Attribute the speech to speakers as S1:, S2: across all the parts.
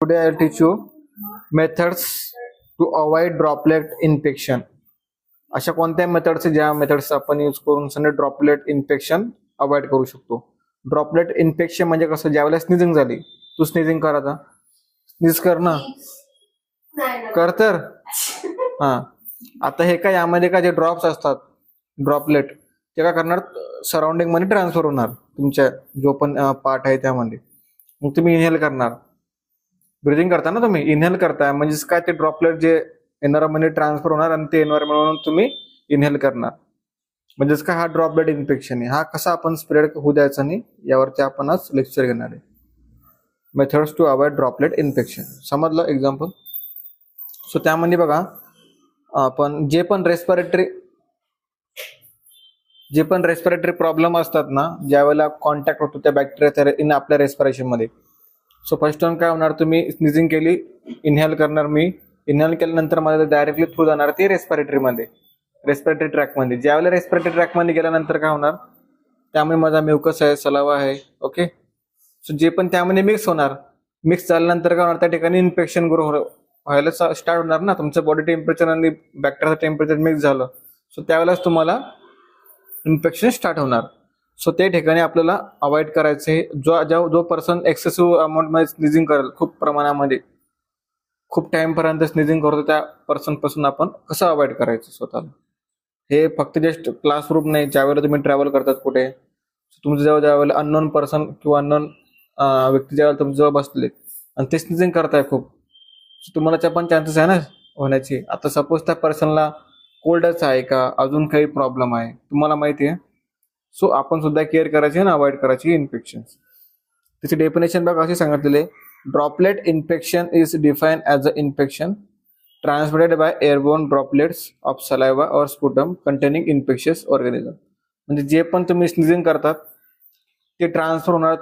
S1: Today I'll teach you methods to avoid droplet infection. अशा कोणत्या methods ज्या methods आपण यूज करून ड्रॉपलेट इन्फेक्शन अवॉइड करू शकतो. ड्रॉपलेट इन्फेक्शन म्हणजे कसं, ज्यावेळेला स्निझिंग झाली, तू स्निझिंग कर, आता स्निझ कर ना, कर तर हा. आता हे काय, यामध्ये काय जे ड्रॉप्स असतात ड्रॉपलेट, ते काय करणार, सराउंडिंग मध्ये ट्रान्सफर होणार तुमच्या जो पण पार्ट आहे त्यामध्ये. मग तुम्ही इनहेल करणार, ब्रिथिंग करता ना, तुम्ही इनहेल करताय म्हणजेच काय, ते ड्रॉपलेट जे एन्व्हायरमेंट ट्रान्सफर होणार आणि ते एन्व्हायरमेंट म्हणून तुम्ही इनहेल करणार. म्हणजेच काय, हा ड्रॉपलेट इन्फेक्शन आहे. हा कसा आपण स्प्रेड होऊ द्यायचा नाही, यावरती आपण आज लेक्चर घेणार आहे. Methods to avoid droplet infection, समजलं एक्झाम्पल. सो त्यामध्ये बघा, आपण जे पण रेस्पिरेटरी प्रॉब्लेम असतात ना, ज्यावेळेला कॉन्टॅक्ट होतो त्या बॅक्टेरिया इन आपल्या रेस्पिरेशन मध्ये. सो फर्स्ट टाइम काय होणार, तुम्ही स्निझिंग केली, इनहेल करणार, मी इनहेल केल्यानंतर मला डायरेक्टली थ्रू जाणार ती रेस्पिरेटरी ट्रॅक मध्ये. ज्यावेळेला रेस्पिरेटरी ट्रॅक मध्ये गेल्यानंतर काय होणार, त्यामध्ये माझा म्युकस आहे, सलावा आहे, ओके. सो जे पण त्यामध्ये मिक्स होणार, मिक्स झाल्यानंतर काय होणार, त्या ठिकाणी इन्फेक्शन ग्रो व्हायला स्टार्ट होणार ना. तुमचं बॉडी टेम्परेचर आणि बॅक्टेरियाचं टेम्परेचर मिक्स झालं, सो त्यावेळेलाच तुम्हाला इन्फेक्शन स्टार्ट होणार. सो त्या ठिकाणी आपल्याला अवॉइड करायचे. जो पर्सन एक्सेसिव्ह अमाऊंट मध्ये स्निझिंग करेल, खूप प्रमाणामध्ये, खूप टाइम पर्यंत स्निझिंग करतो, त्या पर्सन पासून आपण कसं अवॉइड करायचं स्वतःला. हे फक्त जस्ट क्लासरूम नाही, ज्यावेळेला तुम्ही ट्रॅव्हल करतात कुठे, तुमच्या जवळ ज्यावेळेला अननोन पर्सन किंवा अननोन व्यक्ती ज्यावेळेला तुमच्या जवळ बसले आणि ते स्निझिंग करताय खूप, तुम्हाला त्या पण चान्सेस आहे ना होण्याची. आता सपोज त्या पर्सनला कोल्डच आहे का, अजून काही प्रॉब्लेम आहे, तुम्हाला माहिती आहे. सो आपण सुद्धा केअर करायची आणि अवॉइड करायची इन्फेक्शन. त्याची डेफिनेशन बघा अशी सांगितलेली, droplet infection is defined as a infection transmitted by airborne droplets of saliva और स्पुटम कंटेनिंग इन्फेक्शियस ऑर्गॅनिझम. म्हणजे जे पण तुम्ही स्निझिंग करतात ते ट्रान्सफर होणार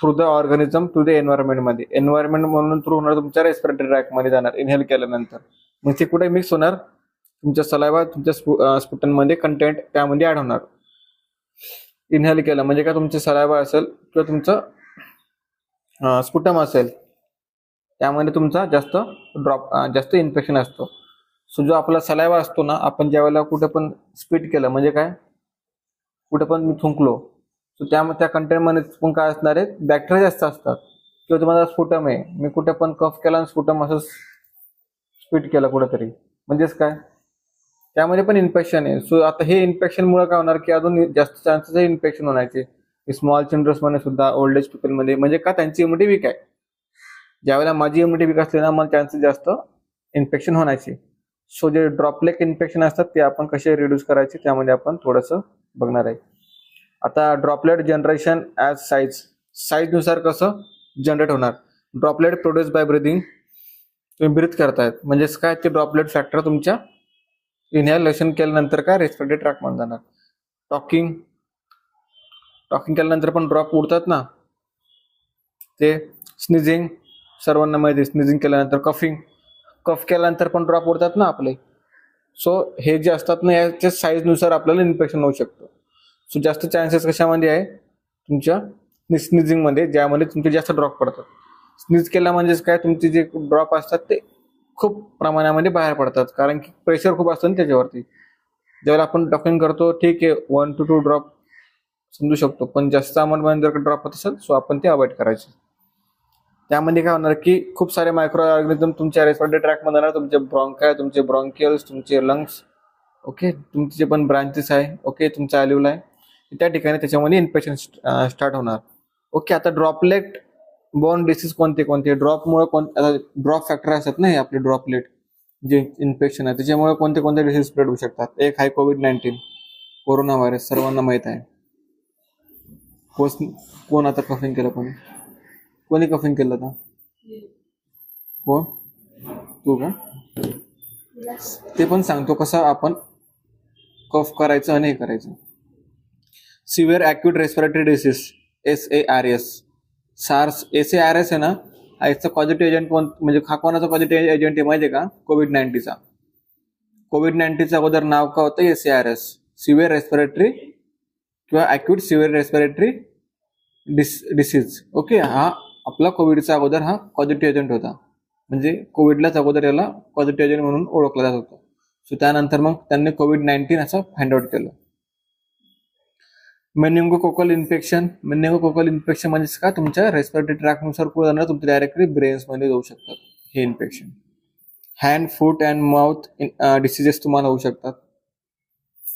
S1: through the organism to the environment मध्ये. एन्व्हायरमेंट म्हणून थ्रू होणार, तुमच्या रेस्पिरेटरी ट्रॅक मध्ये जाणार इनहेल केल्यानंतर. मग ते कुठे मिक्स होणार, तुमच्या सलाइवा, तुमच्या स्पुटम मध्ये कंटेंट त्यामध्ये ऍड होणार. इनहेल केलं म्हणजे काय, तुमचे सलाइवा असेल किंवा तुमचं स्पुटम असेल, त्यामध्ये तुमचा जास्त इन्फेक्शन असतो. सो जो आपला सलाइवा असतो ना, आपण ज्यावेळेला कुठे पण स्पिट केलं म्हणजे काय, कुठे पण मी थुंकलो, सो त्यामध्ये त्या कंटेंटमध्ये पण काय असणार आहे, बॅक्टेरिया जास्त असतात. किंवा तुम्हाला स्पुटम आहे, मी कुठे पण कफ केला आणि स्पुटम असं स्पिट केलं कुठेतरी, म्हणजेच काय, त्यामध्ये पण इन्फेक्शन आहे. सो आता हे इन्फेक्शन मुळे काय होणार की अजून जास्त चान्सेस आहे इन्फेक्शन होण्याचे. स्मॉल चिल्ड्रन्स मध्ये सुद्धा, ओल्ड एज पीपल मध्ये, म्हणजे का त्यांची इम्युनिटी वीक आहे. ज्यावेळेला माझी इम्युनिटी वीक असली ना, मला चान्सेस जास्त इन्फेक्शन होण्याचे. सो जे ड्रॉपलेट इन्फेक्शन असतात ते आपण कसे रिड्यूस करायचे, त्यामध्ये आपण थोडंसं बघणार आहे. आता ड्रॉपलेट जनरेशन ॲज साईज नुसार कसं जनरेट होणार. ड्रॉपलेट प्रोड्यूस बाय ब्रिदिंग, तुम्ही ब्रीथ करतायत म्हणजेच काय, ते ड्रॉपलेट फॅक्टर तुमच्या इनहेलेशन केल्यानंतर काय रेस्पिरेटरी ट्रॅक मध्ये जाणार. टॉकिंग केल्यानंतर पण ड्रॉप उडतात ना, ते स्निझिंग, सर्वांना माहिती, स्निझिंग केल्यानंतर कफ केल्यानंतर पण ड्रॉप उडतात ना आपले. सो हे जे असतात ना, याच्या साईज नुसार आपल्याला इन्फेक्शन होऊ शकतं. सो जास्त चान्सेस कशामध्ये आहे, तुमच्या स्निझिंग मध्ये, ज्यामध्ये तुमचे जास्त ड्रॉप पडतात. स्निझ केला म्हणजेच काय, तुमचे जे ड्रॉप असतात ते खूप प्रमाणामध्ये बाहेर पडतात, कारण की प्रेशर खूप असतं ना त्याच्यावरती. ज्यावेळेला आपण टॉकिंग करतो, ठीक आहे, 1 to 2 ड्रॉप समजू शकतो, पण जास्त अमाऊंटमध्ये जर ड्रॉप होत असेल, सो आपण ते अवॉइड करायचे. त्यामध्ये काय होणार की खूप सारे मायक्रो ऑर्गॅनिझम तुमच्या रेस्पिरेटरी ट्रॅक मध्ये जाणार, तुमचे ब्रॉन्काय, तुमचे ब्रॉन्कियल्स, तुमचे लंग्स, ओके, तुमचे जे पण ब्रांचेस आहे, ओके, तुमचा अल्व्होलाई आहे, त्या ठिकाणी त्याच्यामध्ये इन्फेक्शन स्टार्ट होणार. ओके. आता ड्रॉपलेट बोर्न डिसीज कोणते ड्रॉपमुळे, ड्रॉप फॅक्टर असतात ना हे आपले ड्रॉपलेट जे इन्फेक्शन आहे, त्याच्यामुळे कोणते डिसीज स्प्रेड होऊ शकतात. एक आहे कोविड-19, कोरोना व्हायरस, सर्वांना माहित आहे. कोण आता कफिंग केलं, कोणी कफिंग केलं आता, कोण, तू का, ते पण सांगतो कसं आपण कफ करायचं आणि हे करायचं. Severe acute respiratory disease, SARS आहे ना, याचा पॉझिटिव्ह एजंट म्हणजे हा कोणाचा पॉझिटिव्ह एजंट आहे माहिती आहे का, कोविड-19चा. कोविड-19चा अगोदर नाव काय होतं, SARS, सिव्हिअर रेस्पिरेटरी किंवा acute severe respiratory disease. Okay. हा आपला कोविडचा अगोदर हा पॉझिटिव्ह एजंट होता, म्हणजे कोविडलाच अगोदर याला पॉझिटिव्ह एजंट म्हणून ओळखला जात होतं. सो त्यानंतर मग त्यांनी कोविड-19 असं फाइंड आउट केलं. मेनिंगोकोकल इन्फेक्शन म्हणजे का तुमच्या रेस्पिरेटरी ट्रॅकनुसार पुढे जाणार, तुमच्या डायरेक्टली ब्रेन्समध्ये जाऊ शकतात हे infection. Hand, foot and mouth diseases तुम्हाला होऊ शकतात.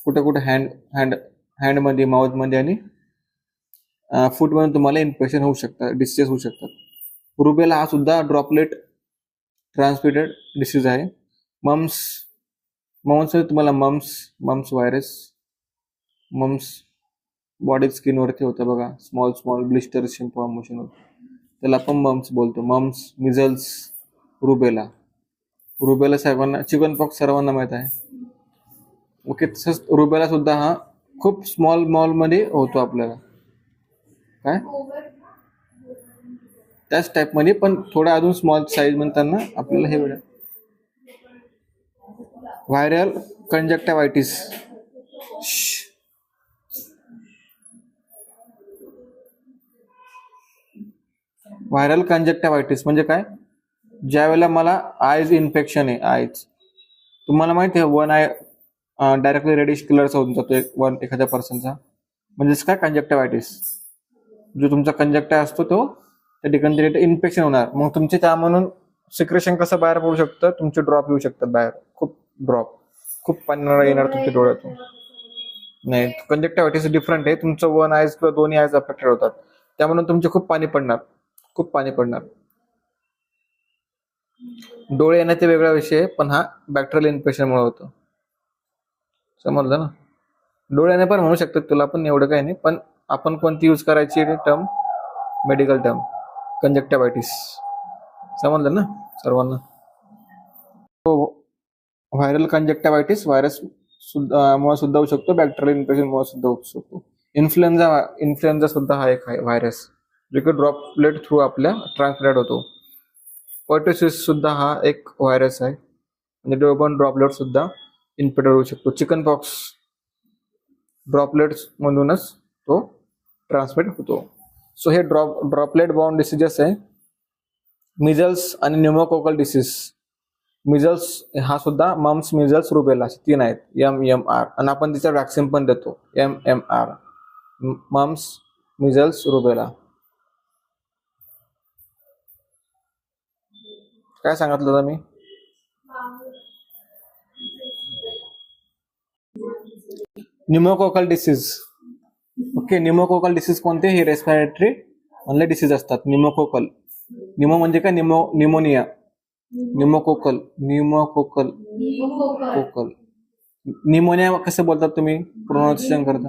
S1: कुठे कुठे हँडमध्ये, माउथमध्ये आणि फूटमध्ये तुम्हाला इन्फेक्शन होऊ शकतात, डिसिजेस होऊ शकतात. रुबेला हा सुद्धा ड्रॉपलेट ट्रान्समिटेड डिसीज आहे. मम्स तुम्हाला मम्स व्हायरस, मम्स बॉडी स्किनवरती होतं बघा, स्मॉल ब्लिस्टर्स फॉर्मेशन होतं, त्याला आपण मम्स बोलतो. मम्स, मिझल्स, रुबेला सर्वांना, चिकन पॉक्स सर्वांना माहित आहे. ओके, तसंच रुबेला सुद्धा हा खूप स्मॉल मध्ये होतो आपल्याला, काय त्याच टाईपमध्ये, पण थोडा अजून स्मॉल साईज म्हणताना आपल्याला हे वेळ. व्हायरल कंजक्टिव्हायटिस, व्हायरल कंजक्टिव्हायटिस म्हणजे काय, ज्या वेळेला मला आयज इन्फेक्शन आहे, आयज तुम्हाला माहिती आहे वन आय डायरेक्टली रेडिश कलरचा होऊन जातो एखाद्या पर्सनचा, म्हणजेच काय कंजक्टिव्हायटिस. जो तुमचा कंजक्टिव्ह असतो तो त्या ठिकाणी इन्फेक्शन होणार, मग तुमचे त्या म्हणून सिक्रेशन कसं बाहेर पडू शकतं, तुमचे ड्रॉप येऊ शकतात बाहेर, खूप पाणी येणार तुमच्या डोळ्यातून. नाही, कंजक्टिव्हायटिस डिफरंट आहे, तुमचं वन आयज किंवा दोन्ही आयज अफेक्टेड होतात, त्यामुळे तुमचे खूप पाणी पडणार. डोळे येण्याचे वेगळा विषय आहे, पण हा बॅक्टेरियल इन्फेक्शनमुळे होतो, समजलं ना. डोळ्याने पण म्हणू शकतात तुला, पण एवढं काही नाही. पण आपण कोणती यूज करायची टर्म, मेडिकल टर्म, कंजक्टिव्हायटिस, समजलं ना सर्वांना. व्हायरल कंजक्टिव्हायटिस व्हायरस मुळे सुद्धा होऊ शकतो, बॅक्टेरियल इन्फेक्शन मुळे सुद्धा होऊ शकतो. इन्फ्लुएन्झा सुद्धा हा एक व्हायरस, जो की ड्रॉपलेट थ्रू आपल्या ट्रान्समिट होतो. पर्टुसिस सुद्धा हा एक व्हायरस आहे, म्हणजे तो पण ड्रॉपलेट सुद्धा इन्फेक्टेड होऊ शकतो. चिकन पॉक्स ड्रॉपलेट्स मधूनच तो ट्रान्समिट होतो. सो हे ड्रॉपलेट बाउंड डिसीजेस आहे. मिझल्स आणि न्यूमोकोकल डिसीज, मिझल्स हा सुद्धा मम्स, मिझल्स, रुबेला असे 3 आहेत, MMR, आणि आपण तिचा वॅक्सिन पण देतो, MMR, मम्स, मिझल्स, रुबेला. काय सांगितलं होतं मी? Pneumococcal disease. Okay, pneumococcal disease कोणते, हे रेस्पिरेटरी मधले डिसीज असतात. न्यूमो म्हणजे काय, न्यूमोनिया, न्यूमोकोकल. न्यूमोनिया कसं बोलतात तुम्ही, प्रोनाउन्सिएशन करता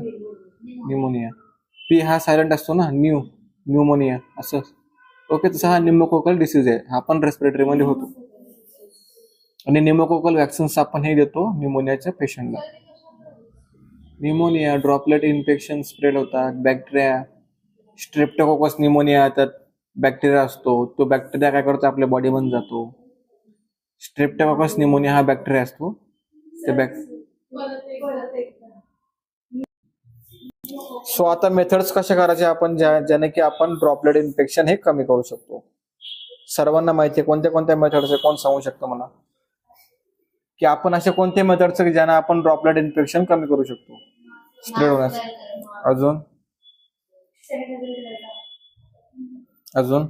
S1: न्यूमोनिया, पी हा सायलेंट असतो ना, न्यूमोनिया असं. ओके, तसा हा न्यूमोकोकल डिसीज आहे, हा पण रेस्पिरेटरी मध्ये होतो. आणि न्यूमोकोकल वॅक्सिन्स आपण हे देतो न्यूमोनियाच्या पेशंटला. न्यूमोनिया ड्रॉपलेट इन्फेक्शन स्प्रेड होतात. बॅक्टेरिया, स्ट्रेप्टोकोकस न्यूमोनिया, त्यात बॅक्टेरिया असतो, तो बॅक्टेरिया काय करतो, आपल्या बॉडीमध्ये जातो. स्ट्रेप्टोकोकस न्यूमोनिया हा बॅक्टेरिया असतो, सो आता मेथड्स कशा करायचे आपण, ज्याने की आपण ड्रॉपलेट इन्फेक्शन हे कमी करू शकतो. सर्वांना माहिती आहे कोणत्या मेथड्स आहे, कोण सांगू शकतो मला, की आपण असे कोणते मेथड्स की ज्याने आपण ड्रॉपलेट इन्फेक्शन कमी करू शकतो स्प्रेड होण्यास. अजून अजून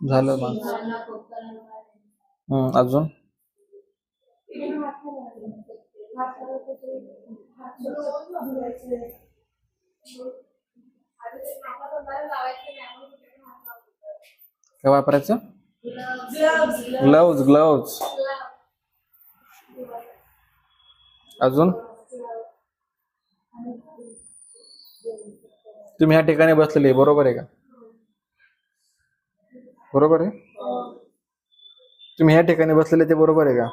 S1: झालं मग. अजून काय वापरायचं, ग्लव्ज. अजून तुम्ही ह्या ठिकाणी बसलेले, बरोबर आहे का, बरोबर आहे, तुम्ही ह्या ठिकाणी बसलेले ते बरोबर आहे का,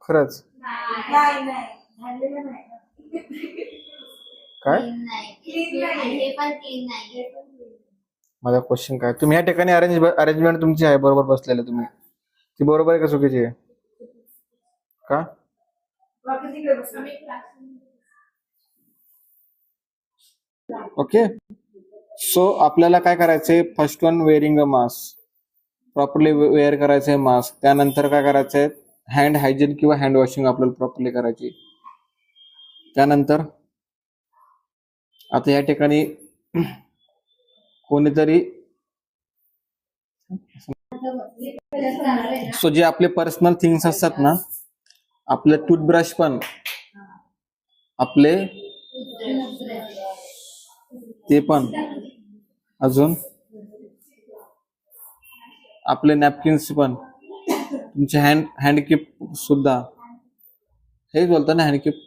S1: खरंच काय, माझा क्वेश्चन काय, तुम्ही या ठिकाणी अरेंजमेंट तुमची आहे, बरोबर बसलेले तुम्ही, ती बरोबर आहे का चुकीची आहे? का? ओके. सो आपल्याला काय करायचंय, first one wearing a mask, properly wear करायचंय मास्क. त्यानंतर काय करायचंय, हँड हायजीन किंवा हँड वॉशिंग आपल्याला प्रॉपरली करायची. त्यानंतर आता या ठिकाणी कोणीतरी सो जे आपले पर्सनल थिंग्स असतात ना, आपले टूथब्रश पण, आपले ते पण, अजून आपले नॅपकिन्स पण, तुमचे हँडकीप सुद्धा, हेच बोलतात ना हँडकीप.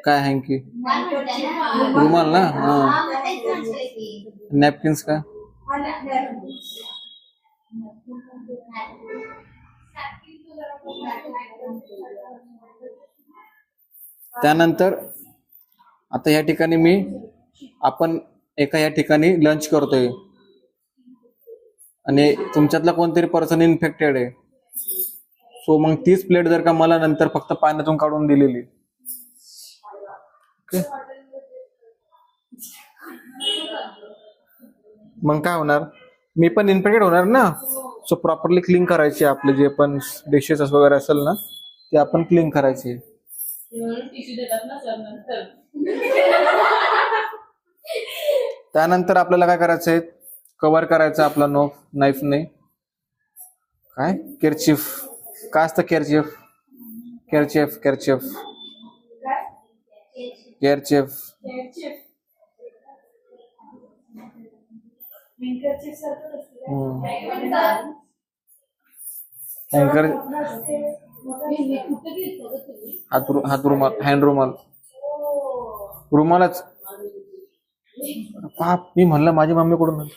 S1: काय हँकी? रुमाल ना. हा. नॅपकिन्स का? त्यानंतर आता या ठिकाणी आपण एका या ठिकाणी लंच करतोय आणि तुमच्यातला कोणतरी पर्सन इन्फेक्टेड आहे. सो मग तीच प्लेट जर का मला नंतर फक्त पाण्यातून काढून दिलेली, मग काय होणार, मी पण इन्फेक्टेड होणार ना. सो प्रॉपरली क्लीन करायचे आपले जे पण डिशेस वगैरे असेल ना, ते आपण क्लीन करायचे. त्यानंतर आपल्याला काय करायचंय, कव्हर करायचं आपला नाईफने. काय केरचिफ? काय असतं केरचिफ? केरचेफ केरचेफ केरचेफ हँकर, हात रुमाल, हँड रुमाल, रुमालच. पाप, मी म्हणलं माझी मम्मी कडून.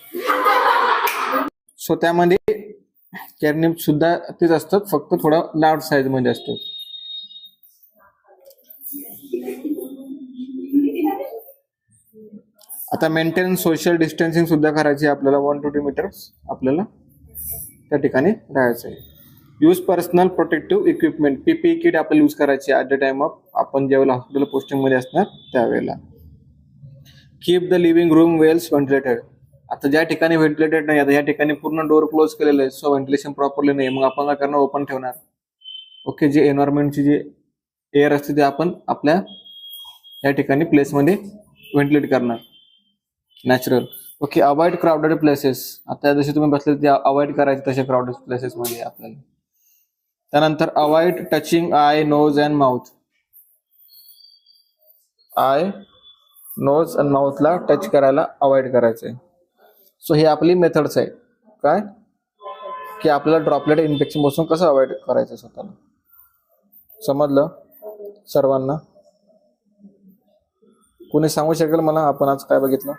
S1: सो त्यामध्ये केअरनिप सुद्धा तेच असतात, फक्त थोडा लार्ज साईज मध्ये असतो. आता मेंटेन सोशल डिस्टन्सिंग सुद्धा करायची आपल्याला. 1 to 2 मीटर्स आपल्याला त्या ठिकाणी राहायचं आहे. Use personal protective equipment, PPE kit आपल्याला यूज करायची ऍट द टाइम ऑफ आपण ज्यावेळेला हॉस्पिटल पोस्टिंग मध्ये असणार त्यावेळेला. Keep the living room wells ventilated. आता ज्या ठिकाणी व्हेंटिलेटेड नाही, आता या ठिकाणी पूर्ण डोअर क्लोज केलेलं आहे, सो व्हेंटिलेशन प्रॉपरली नाही, मग आपण काय करणार, ओपन ठेवणार. ओके, जे एन्व्हायरमेंटची जे एअर असते ते आपण आपल्या या ठिकाणी प्लेसमध्ये व्हेंटिलेट करणार, natural. Okay, avoid crowded places. आता जसे तुम्ही बसले ते अवॉइड करायचे तसे क्राउडेड प्लेसेस मध्ये आपल्याला. त्यानंतर avoid touching eye, nose and mouth. Eye, nose and माउथला टच करायला अवॉइड करायचंय. सो हे आपली मेथड्स आहे काय, की आपल्याला ड्रॉपलेट इन्फेक्शन पासून कसं अवॉइड करायचं स्वतःला. समजलं सर्वांना? कोणी सांगू शकेल मला आपण आज काय बघितलं?